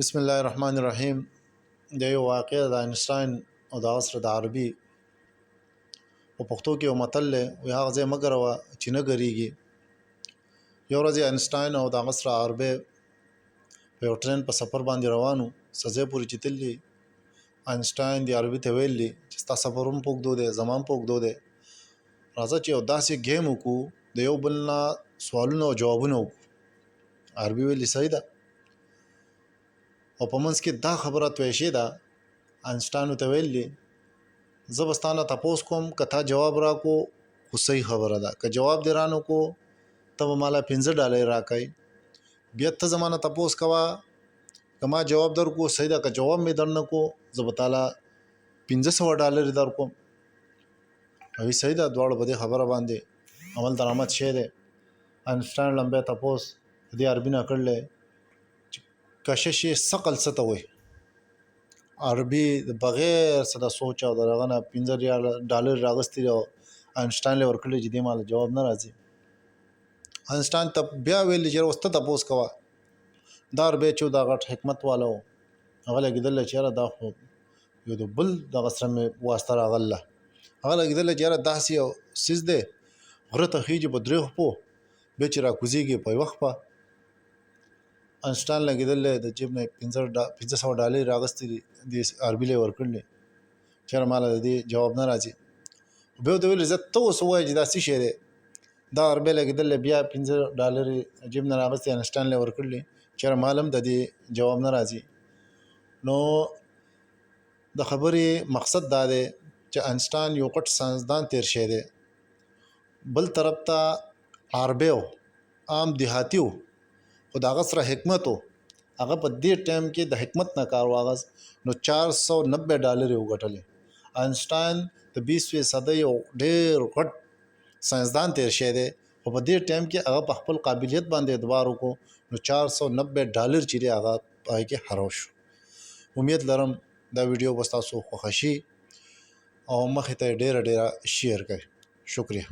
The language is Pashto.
بسم الله الرحمن الرحیم. د یو واقعه د آینسټاین او د عصر د عربي په پښتو کې یو متل دی، وایي هغه ځای مه ګروه چې نه ګرېږي. یو ورځ آینسټاین او د عصر عربي په یو ټرین په سفر باندې روان وو. څه ځای پورې چې تللي، آینسټاین د عربي ته ویلي چې ستا سفر هم په اوږدو دی، زما هم په اوږدو دی، راځه چې یو داسې ګیم وکړو د یو بل نه سوالونه او جوابونه وکړو. عربي ویلي صحیح ده، او په منځ کې دا خبره توی شوې ده. آینسټاین ورته ویلي زه به ستا نه تپوس کوم، که تا جواب راکړو خو صحیح خبره ده، که جواب دې رانه کو ته به مالا $15 راکوې. بیا ته زما نه تپوس کوه، که ما جواب درکړو صحیح ده، که جواب مې در نه کو زه به تاله $1500 درکوم. وایي صحیح ده، دواړو په دې خبره باندې عمل درآمد شوی دی. آینسټاین لمبی تپوس د دې عربي نه کړلی چې کشش ثقل څه ته وایي. عربي بغیر څه د سوچ او د هغه نه $15 راغستي او آینسټاین له ورکړي چې دې ماله جواب نه راځي. آینسټاین ته بیا ویل چې اوس ته تپوس کوه. دا عربي چې دا غټ حکمت والا و، هغه لګېدل چې یاره دا خو یو د بل دغه سره مې واسطه راغله. هغه لګېدل چې یاره داسې یو څیز دی غره ته خیږي په 3 خپو، بیا چې راکوزېږي په 1 خپه. آینسټاین لګېدل د جیب نه $1500 راغستي دي، دې عربي له ورکړلې چې یاره ماله د دې جواب نه راځي. بیا ورته ویلې زه ته اوس ووایه چې دا څه شی دی. دا عربي لګېدل بیا $15 جیب نه راغستي آینسټاین له ورکړلې چې یاره ماله هم د دې جواب نه راځي. نو د خبرې مقصد دا دی چې آینسټاین یو غټ ساینسدان تیر شوی دی، بل طرف ته عربي و، عام دیهاتي و، خو د هغه سره حکمت و. هغه په دې ټایم کې د حکمت نه کار واغست، نو $490 یې وګټلې. آینسټاین د 20وې صدۍ یو ډېر غټ ساینسدان تیر شوی دی، خو په دې ټایم کې هغه په خپل قابلیت باندې اعتبار وکړو، نو $490 چې دی هغه پای کې خراب شو. امید لرم دا ویډیو به ستاسو خوښه شي او مخې ته یې ډېره شیر کړئ. شکریه.